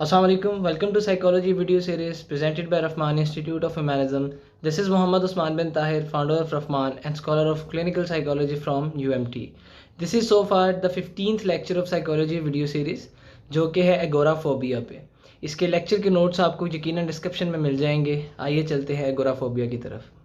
Assalamu alaikum. Welcome to Psychology video series presented by Rahman Institute of Humanism. This is Muhammad Usman bin Tahir, founder of Rahman and scholar of clinical psychology from UMT. This is so far the 15th lecture of Psychology video series जो कि है agoraphobia पे। इसके lecture के notes आपको यकीनन description में मिल जाएंगे। आइए चलते हैं एगोराफोबिया की तरफ।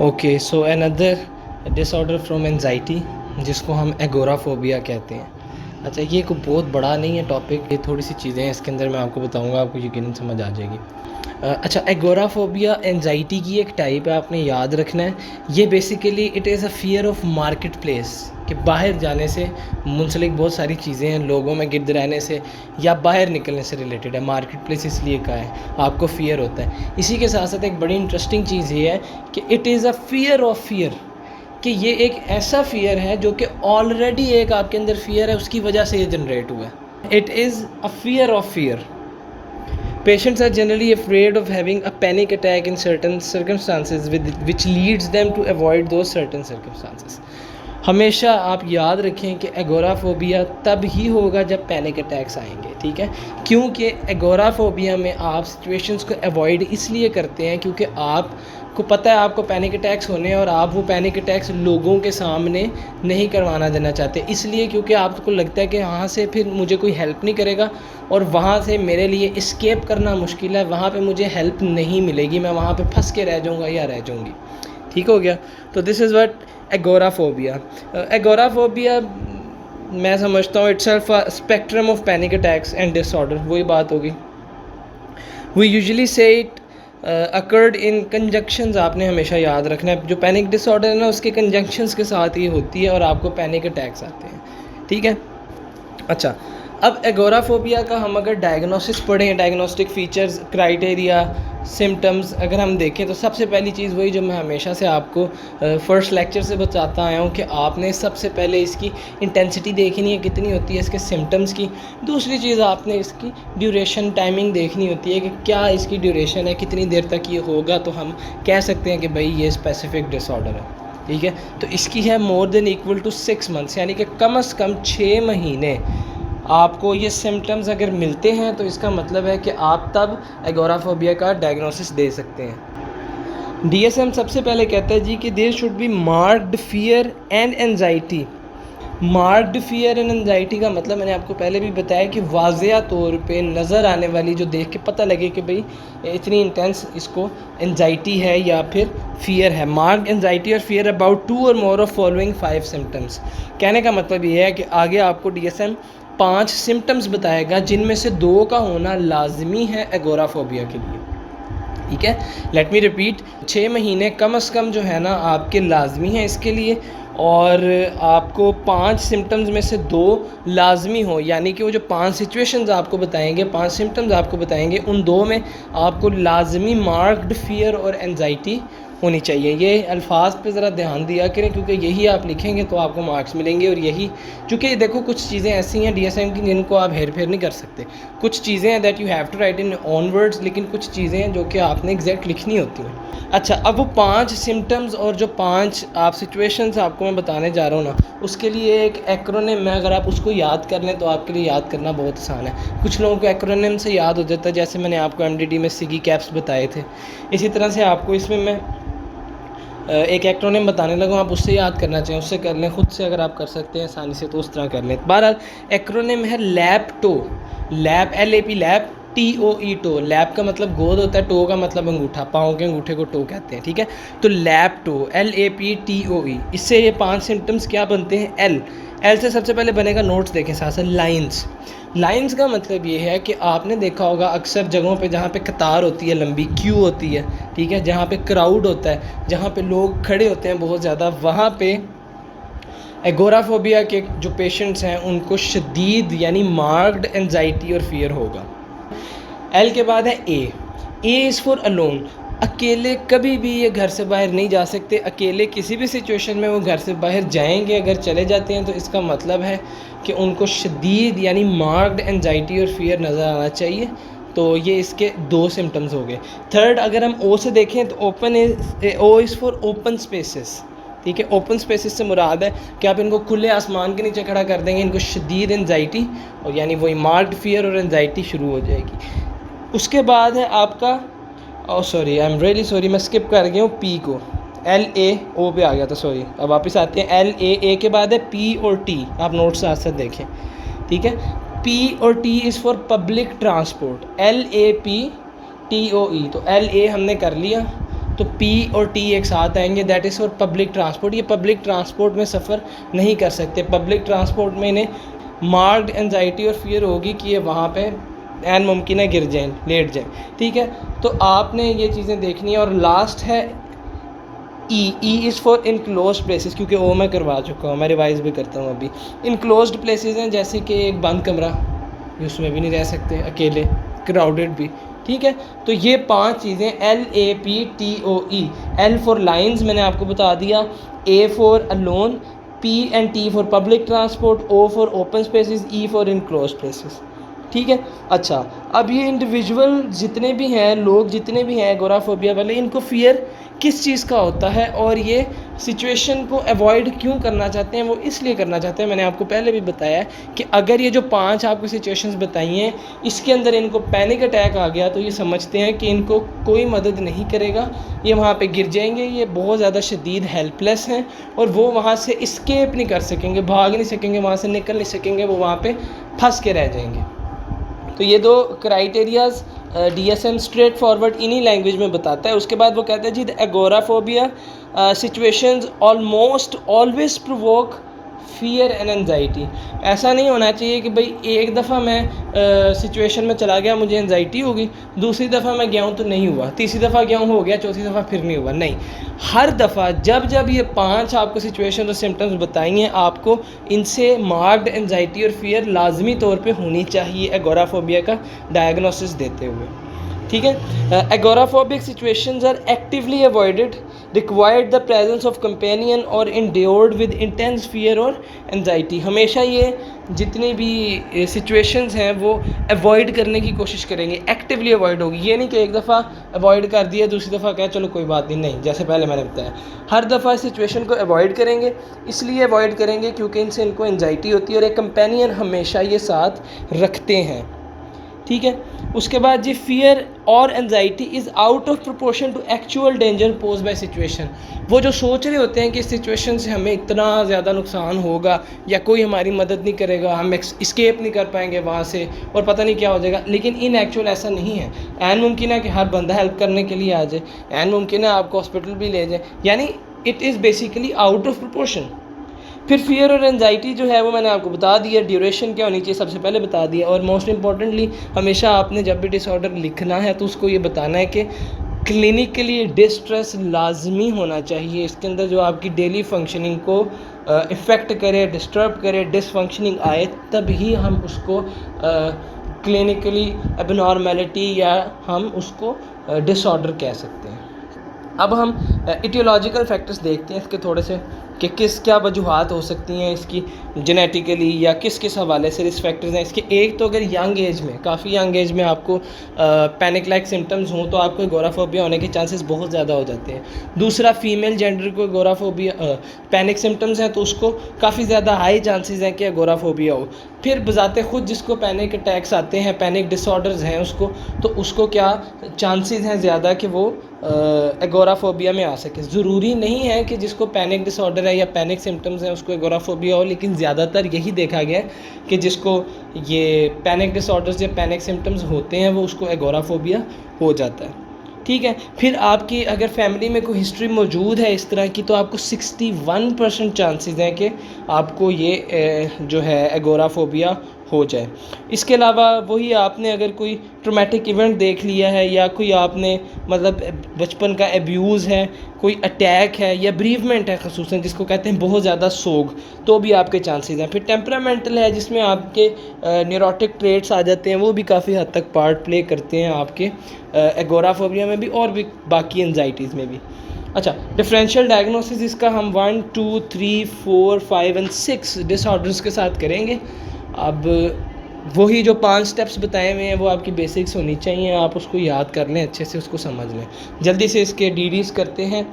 Okay, so another disorder from anxiety जिसको हम एगोराफोबिया कहते हैं। अच्छा, ये कोई बहुत बड़ा नहीं है टॉपिक, ये थोड़ी सी चीज़ें हैं इसके अंदर मैं आपको बताऊंगा, आपको यकीनन समझ आ जाएगी। अच्छा, एगोराफोबिया एंजाइटी की एक टाइप है, आपने याद रखना है। ये basically it is a fear of market place, कि बाहर जाने से मुंसलिक बहुत सारी चीज़ें हैं, लोगों में गिरद रहने से या बाहर निकलने से रिलेटेड है। मार्केट प्लेस इसलिए कहा है, आपको फियर होता है। इसी के साथ साथ एक बड़ी इंटरेस्टिंग चीज़ ये है कि it is a fear of fear, कि ये एक ऐसा फियर है जो कि ऑलरेडी एक आपके अंदर फियर है, उसकी वजह से ये जनरेट हुआ है। It is a fear of fear. Patients are generally afraid of having a panic attack in certain circumstances which leads them to avoid those certain circumstances. हमेशा आप याद रखें कि एगोराफोबिया तब ही होगा जब पैनिक अटैक्स आएंगे, ठीक है। क्योंकि एगोराफोबिया में आप सिचुएशंस को अवॉइड इसलिए करते हैं क्योंकि आपको पता है आपको पैनिक अटैक्स होने हैं और आप वो पैनिक अटैक्स लोगों के सामने नहीं करवाना देना चाहते, इसलिए क्योंकि आपको लगता है कि यहाँ से फिर मुझे कोई हेल्प नहीं करेगा और वहाँ से मेरे लिए इस्केप करना मुश्किल है, वहाँ पे मुझे हेल्प नहीं मिलेगी, मैं वहाँ पे फंस के रह जाऊँगा या रह जाऊँगी। ठीक हो गया। तो this is what agoraphobia. Agoraphobia मैं समझता हूँ itself a spectrum of panic attacks and disorder, वही बात होगी। वी यूजुअली से इट अकर्ड इन कंजक्शंस, आपने हमेशा याद रखना है। जो पैनिक डिसऑर्डर है ना, उसके कंजक्शंस के साथ ही होती है और आपको पैनिक अटैक्स आते हैं, ठीक है। अच्छा, अब एगोराफोबिया का हम अगर डायग्नोसिस पढ़ें, डायग्नोस्टिक फीचर्स, क्राइटेरिया, सिम्टम्स अगर हम देखें तो सबसे पहली चीज़ वही जो मैं हमेशा से आपको फर्स्ट लेक्चर से बताता आया हूँ कि आपने सबसे पहले इसकी इंटेंसिटी देखनी है कितनी होती है इसके सिम्टम्स की। दूसरी चीज़ आपने इसकी ड्यूरेशन, टाइमिंग देखनी होती है कि क्या इसकी ड्यूरेशन है, कितनी देर तक ये होगा, तो हम कह सकते हैं कि भाई ये स्पेसिफिक डिसऑर्डर है, ठीक है। तो इसकी है more than equal to 6 months, यानी कि कम से कम 6 महीने आपको ये सिम्टम्स अगर मिलते हैं तो इसका मतलब है कि आप तब एगोराफोबिया का डायग्नोसिस दे सकते हैं। डीएसएम सबसे पहले कहता है जी कि there should be marked fear and anxiety. Marked fear and anxiety का मतलब मैंने आपको पहले भी बताया कि वाज़िया तौर पे नज़र आने वाली, जो देख के पता लगे कि भाई इतनी इंटेंस इसको एंजाइटी है या फिर फियर है। मार्क्ड एंजाइटी और फियर अबाउट 2 और मोर ऑफ फॉलोइंग 5 सिम्टम्स। कहने का मतलब ये है कि आगे आपको डीएसएम 5 सिम्टम्स बताएगा जिनमें से 2 का होना लाजमी है एगोराफोबिया के लिए, ठीक है। लेट मी रिपीट, 6 महीने कम से कम जो है ना आपके लाजमी है इसके लिए, और आपको 5 सिम्टम्स में से 2 लाजमी हो, यानी कि वो जो 5 सिचुएशंस आपको बताएंगे, 5 सिम्टम्स आपको बताएंगे, उन 2 में आपको लाजमी मार्क्ड फियर और एंजाइटी होनी चाहिए। ये अल्फाज पे ज़रा ध्यान दिया करें क्योंकि यही आप लिखेंगे तो आपको मार्क्स मिलेंगे। और यही चूँकि देखो कुछ चीज़ें ऐसी हैं डीएसएम की जिनको आप हेर फेर नहीं कर सकते, कुछ चीज़ें हैं that you have to write in own words, लेकिन कुछ चीज़ें हैं जो कि आपने एग्जैक्ट लिखनी होती हैं। अच्छा, अब वो 5 सिम्टम्स और जो 5 आप सिचुएशंस आपको मैं बताने जा रहा हूँ ना, उसके लिए एक एक्रोनिम है, अगर आप उसको याद कर लें तो आपके लिए याद करना बहुत आसान है। कुछ लोगों को एक्रोनिम से याद हो जाता है, जैसे मैंने आपको एमडीडी में सिगी कैप्स बताए थे, इसी तरह से आपको इसमें मैं एक एक्रोनिम बताने लगा, आप उससे याद करना चाहिए, उससे कर लें। खुद से अगर आप कर सकते हैं आसानी से तो उस तरह कर लें। बहरहाल एक्रोनिम है lap toe, lap LAP, lap TOE, toe. Lap का मतलब गोद होता है, टो का मतलब अंगूठा, पाँव के अंगूठे को टो कहते हैं, ठीक है। तो लैप-टो LAPTOE, इससे ये 5 सिम्टम्स क्या बनते हैं। एल से सबसे पहले बनेगा, नोट्स देखें साथ साथ, लाइन्स। लाइंस का मतलब ये है कि आपने देखा होगा अक्सर जगहों पे जहाँ पे कतार होती है, लंबी क्यू होती है, ठीक है, जहाँ पे क्राउड होता है, जहाँ पे लोग खड़े होते हैं बहुत ज़्यादा, वहाँ पे एगोराफोबिया के जो पेशेंट्स हैं उनको शदीद यानी मार्क्ड एंजाइटी और फियर होगा। एल के बाद है ए इज़ फॉर अलोन। अकेले कभी भी ये घर से बाहर नहीं जा सकते, अकेले किसी भी सिचुएशन में वो घर से बाहर जाएंगे, अगर चले जाते हैं तो इसका मतलब है कि उनको शदीद यानी मार्क्ड एंजाइटी और फियर नज़र आना चाहिए, तो ये इसके 2 सिम्टम्स हो गए। थर्ड, अगर हम ओ से देखें तो O is for open spaces. ठीक है, ओपन स्पेसेस से मुराद है कि आप इनको खुले आसमान के नीचे खड़ा कर देंगे, इनको शदीद एंजाइटी और यानी वही मार्क्ड फियर और एंजाइटी शुरू हो जाएगी। उसके बाद है आपका, sorry, I am really sorry, मैं स्किप कर गया हूँ पी को, LAO पे आ गया था, सॉरी। अब वापस आते हैं, LAA के बाद है P और T, आप नोट साथ साथ देखें। ठीक है, P और T is for public transport, LAPTOE। तो LA हमने कर लिया, तो P और T एक साथ आएंगे, that is for public transport. ये पब्लिक ट्रांसपोर्ट में सफ़र नहीं कर सकते, पब्लिक ट्रांसपोर्ट में इन्हें मार्क्ड एंजाइटी और फियर होगी कि ये वहाँ पे एन मुमकिन है गिर जाएँ, लेट जाएँ। ठीक है, तो आपने ये चीज़ें देखनी है। और लास्ट है E is for enclose places, क्योंकि ओ मैं करवा चुका हूँ, मैं रिवाइज भी करता हूँ अभी। इनक्लोज्ड प्लेसेस हैं जैसे कि एक बंद कमरा, उसमें भी नहीं रह सकते अकेले, क्राउडेड भी। ठीक है, तो ये 5 चीज़ें LAPTOE। L फॉर लाइन्स मैंने आपको बता दिया, A for alone, P and T for public transport, O for open spaces, E for enclose places. ठीक है, अच्छा, अब ये इंडिविजुअल जितने भी हैं, लोग जितने भी हैं एगोराफोबिया वाले, इनको फियर किस चीज़ का होता है और ये सिचुएशन को अवॉइड क्यों करना चाहते हैं? वो इसलिए करना चाहते हैं, मैंने आपको पहले भी बताया कि अगर ये जो 5 आपको सिचुएशंस बताई हैं, इसके अंदर इनको पैनिक अटैक आ गया तो ये समझते हैं कि इनको कोई मदद नहीं करेगा, ये वहाँ पे गिर जाएंगे, ये बहुत ज़्यादा शदीद हेल्पलेस हैं और वो वहाँ से इस्केप नहीं कर सकेंगे, भाग नहीं सकेंगे, वहाँ से निकल नहीं सकेंगे, वो वहाँ पर फंस के रह जाएंगे। तो ये 2 क्राइटेरियाज़ DSM स्ट्रेट फॉरवर्ड इन्हीं लैंग्वेज में बताता है। उसके बाद वो कहता है जी, the agoraphobia situations almost always provoke fear and anxiety. ऐसा नहीं होना चाहिए कि भाई एक दफ़ा मैं सिचुएशन में चला गया, मुझे एनजाइटी होगी, दूसरी दफ़ा मैं गया हूँ तो नहीं हुआ, तीसरी दफ़ा गया हूँ हो गया, चौथी दफ़ा फिर नहीं हुआ। नहीं, हर दफ़ा जब जब ये 5 आपको सिचुएशन और सिम्टम्स बताई हैं, आपको इनसे मार्क्ड एनजाइटी और फियर लाजमी तौर पे होनी चाहिए एगोराफोबिया का डायग्नोसिस देते हुए। ठीक है, agoraphobic situations are actively avoided, required the presence of companion और इंड्योर्ड विद इंटेंस फियर और एंजाइटी। हमेशा ये जितनी भी सिचुएशंस हैं वो अवॉइड करने की कोशिश करेंगे, एक्टिवली अवॉइड होगी। ये नहीं कि एक दफ़ा अवॉइड कर दिया, दूसरी दफ़ा कहा चलो कोई बात नहीं, जैसे पहले मैंने बताया, हर दफ़ा सिचुएशन को अवॉइड करेंगे। इसलिए अवॉइड करेंगे क्योंकि इनसे इनको एंजाइटी होती है और एक कंपेनियन हमेशा ये साथ रखते हैं। ठीक है, उसके बाद जी, फियर और anxiety is out of proportion to actual danger pose by situation. वो जो सोच रहे होते हैं कि इस सिचुएशन से हमें इतना ज़्यादा नुकसान होगा या कोई हमारी मदद नहीं करेगा, हम इस्केप नहीं कर पाएंगे वहाँ से और पता नहीं क्या हो जाएगा, लेकिन इन एक्चुअल ऐसा नहीं है। एन मुमकिन है कि हर बंदा हेल्प करने के लिए आ जाए, एन मुमकिन है आपको हॉस्पिटल भी ले जाए, यानी it is basically out of proportion. फिर फियर और एंजाइटी जो है वो मैंने आपको बता दिया, ड्यूरेशन क्या होनी चाहिए सबसे पहले बता दिया, और मोस्ट इंपॉर्टेंटली हमेशा आपने जब भी डिसऑर्डर लिखना है तो उसको ये बताना है कि क्लिनिकली डिस्ट्रेस लाजमी होना चाहिए। इसके अंदर जो आपकी डेली फंक्शनिंग को इफ़ेक्ट करे, डिस्टर्ब करे, डिसफंक्शनिंग आए, तब ही हम उसको क्लिनिकली एबनॉर्मेलिटी या हम उसको डिसऑर्डर कह सकते हैं। अब हम इटियोलॉजिकल फैक्टर्स देखते हैं इसके थोड़े से, कि क्या वजूहात हो सकती हैं इसकी जेनेटिकली या किस हवाले से रिस्क फैक्टर्स हैं इसके। एक तो अगर यंग एज में, काफ़ी यंग एज में आपको पैनिक लाइक सिम्टम्स हों तो आपको एगोराफोबिया होने के चांसेस बहुत ज़्यादा हो जाते हैं। दूसरा, फीमेल जेंडर को एगोराफोबिया पैनिक सिम्टम्स हैं तो उसको काफ़ी ज़्यादा हाई चांसेस हैं कि एगोराफोबिया हो। फिर बजाते ख़ुद जिसको पैनिक अटैक्स आते हैं, पैनिक डिसऑर्डर्स हैं उसको, तो उसको क्या चांसेस हैं ज़्यादा कि वो एगोराफोबिया में आ सके। ज़रूरी नहीं है कि जिसको पैनिक डिसऑर्डर है या पैनिक सिम्टम्स हैं उसको एगोराफोबिया हो, लेकिन ज़्यादातर यही देखा गया है कि जिसको ये पैनिक डिसऑर्डर्स या पैनिक सिम्टम्स होते हैं वो उसको एगोराफोबिया हो जाता है। ठीक है, फिर आपकी अगर फैमिली में कोई हिस्ट्री मौजूद है इस तरह की तो आपको 61% चांसेस हैं कि आपको ये जो है एगोराफोबिया हो जाए। इसके अलावा वही आपने अगर कोई ट्रॉमेटिक इवेंट देख लिया है या कोई आपने मतलब बचपन का एब्यूज़ है, कोई अटैक है या ब्रीवमेंट है ख़ुसूसन जिसको कहते हैं बहुत ज़्यादा सोग, तो भी आपके चांसेस हैं। फिर टेम्परामेंटल है जिसमें आपके न्यूरोटिक ट्रेट्स आ जाते हैं, वो भी काफ़ी हद तक पार्ट प्ले करते हैं आपके एगोराफोबिया में भी और भी बाकी एंजाइटीज़ में भी। अच्छा, डिफरेंशियल डायग्नोसिस इसका हम 1, 2, 3, 4, 5 एंड 6 डिसऑर्डर्स के साथ करेंगे। अब वही जो 5 स्टेप्स बताए हुए हैं वो आपकी बेसिक्स होनी चाहिए, आप उसको याद कर लें, अच्छे से उसको समझ लें। जल्दी से इसके डीडीज करते हैं।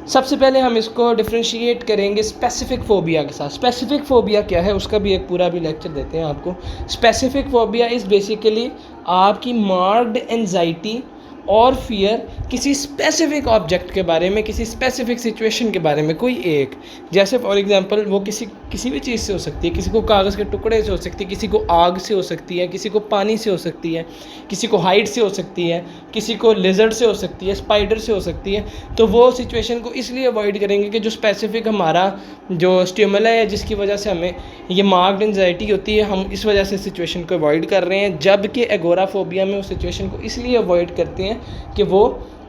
सबसे पहले हम इसको डिफ्रेंशिएट करेंगे स्पेसिफिक फ़ोबिया के साथ। स्पेसिफिक फ़ोबिया क्या है उसका भी एक पूरा भी लेक्चर देते हैं आपको। स्पेसिफिक फ़ोबिया इज़ बेसिकली आपकी मार्क्ड एंजाइटी और फियर किसी स्पेसिफिक ऑब्जेक्ट के बारे में, किसी स्पेसिफिक सिचुएशन के बारे में, कोई एक, जैसे फॉर एग्जांपल वो किसी भी चीज़ से हो सकती है, किसी को कागज़ के टुकड़े से हो सकती है, किसी को आग से हो सकती है, किसी को पानी से हो सकती है, किसी को हाइट से हो सकती है, किसी को लिजर्ड से हो सकती है, स्पाइडर से हो सकती है। तो वो सिचुएशन को इसलिए अवॉइड करेंगे कि जो स्पेसिफिक हमारा जो स्टिमुला है जिसकी वजह से हमें ये मार्क्ड एंजाइटी होती है, हम इस वजह से सिचुएशन को अवॉइड कर रहे हैं। जबकि एगोराफोबिया में उस सिचुएशन को इसलिए अवॉइड करते हैं कि वो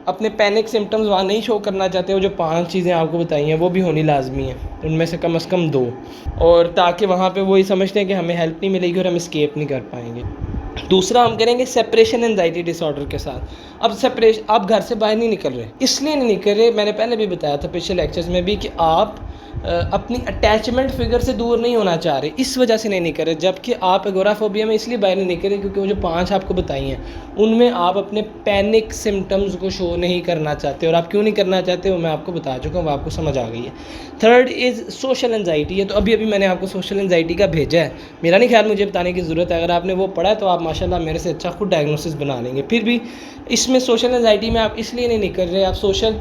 अपने पैनिक सिम्टम्स वहाँ नहीं शो करना चाहते। वो जो 5 चीज़ें आपको बताई हैं वो भी होनी लाजमी है, उनमें से कम 2, और ताकि वहाँ पे वो ये समझते हैं कि हमें हेल्प नहीं मिलेगी और हम एस्केप नहीं कर पाएंगे। दूसरा हम करेंगे सेपरेशन एंजाइटी डिसऑर्डर के साथ। अब सेपरेशन, आप घर से बाहर नहीं निकल रहे, इसलिए नहीं निकल रहे, मैंने पहले भी बताया था पिछले लेक्चर्स में भी, कि आप अपनी अटैचमेंट फिगर से दूर नहीं होना चाह रहे, इस वजह से नहीं निकल रहे। जबकि आप एगोराफोबिया में इसलिए बाहर नहीं निकल रहे क्योंकि वो जो 5 आपको बताई हैं उनमें आप अपने पैनिक सिम्टम्स को शो नहीं करना चाहते। और आप क्यों नहीं करना चाहते वो मैं आपको बता चुका हूँ, वो आपको समझ आ गई है। थर्ड इज़ सोशल एंजाइटी है। तो अभी मैंने आपको सोशल एंजाइटी का भेजा है, मेरा नहीं ख्याल मुझे बताने की ज़रूरत है। अगर आपने वो पढ़ा है तो आप माशाल्लाह मेरे से अच्छा खुद डायग्नोसिस बना लेंगे। फिर भी इसमें सोशल एंजाइटी में आप इसलिए नहीं निकल रहे, आप सोशल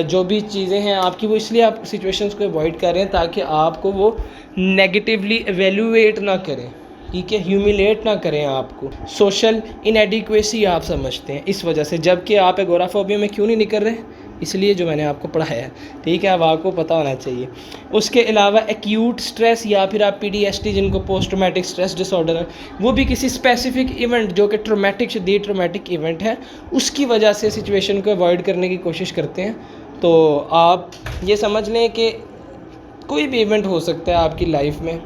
जो भी चीज़ें हैं आपकी वो इसलिए आप सिचुएशंस को अवॉइड कर रहे हैं ताकि आपको वो नेगेटिवली एवेल्यूएट ना करें, ठीक है, ह्यूमिलेट ना करें आपको। सोशल इनएडिक्वेसी आप समझते हैं इस वजह से। जबकि आप एगोराफोबिया में क्यों नहीं निकल रहे, इसलिए जो मैंने आपको पढ़ाया है, ठीक है, अब आपको पता होना चाहिए। उसके अलावा एक्यूट स्ट्रेस या फिर आप PTSD जिनको पोस्ट ट्रॉमेटिक स्ट्रेस डिसऑर्डर है, वो भी किसी स्पेसिफिक इवेंट जो कि ट्रॉमेटिक शदीद ट्रॉमेटिक इवेंट है उसकी वजह से सिचुएशन को अवॉइड करने की कोशिश करते हैं। तो आप ये समझ लें कि कोई भी इवेंट हो सकता है आपकी लाइफ में,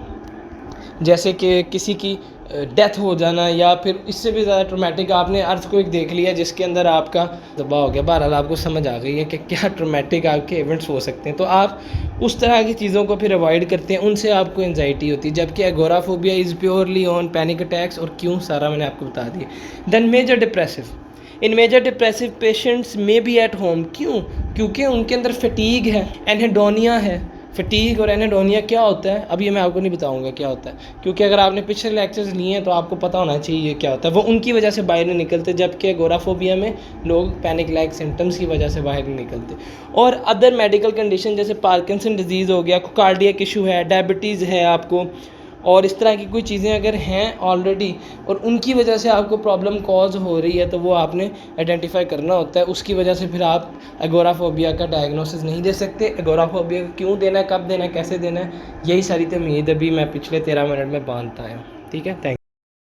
जैसे कि किसी की डेथ हो जाना या फिर इससे भी ज़्यादा ट्रॉमेटिक आपने अर्थक्वेक देख लिया जिसके अंदर आपका दबाव हो गया। बहरहाल आपको समझ आ गई है कि क्या ट्रॉमेटिक आपके इवेंट्स हो सकते हैं। तो आप उस तरह की चीज़ों को फिर अवॉइड करते हैं, उनसे आपको एंजाइटी होती है। जबकि agoraphobia is purely on panic attacks, और क्यों सारा मैंने आपको बता दिया। देन मेजर डिप्रेसिव, इन मेजर डिप्रेसिव पेशेंट्स में बी एट होम। क्यों? क्योंकि उनके अंदर फटीग है, एनहेडोनिया है। फटीग और एनेडोनिया क्या होता है अब ये मैं आपको नहीं बताऊंगा क्या होता है, क्योंकि अगर आपने पिछले लेक्चर्स लिए हैं तो आपको पता होना चाहिए ये क्या होता है। वो उनकी वजह से बाहर नहीं निकलते, जबकि एगोराफोबिया में लोग पैनिक लाइक सिम्टम्स की वजह से बाहर नहीं निकलते। और अदर मेडिकल कंडीशन जैसे पार्किंसन डिजीज़ हो गया, कार्डियक इशू है, डायबिटीज़ है आपको, और इस तरह की कोई चीज़ें अगर हैं ऑलरेडी और उनकी वजह से आपको प्रॉब्लम कॉज हो रही है तो वो आपने आइडेंटिफाई करना होता है। उसकी वजह से फिर आप एगोराफोबिया का डायग्नोसिस नहीं दे सकते। एगोराफोबिया क्यों देना है, कब देना है, कैसे देना है, यही सारी तमीद अभी मैं पिछले 13 मिनट में बांधता आया। ठीक है, थैंक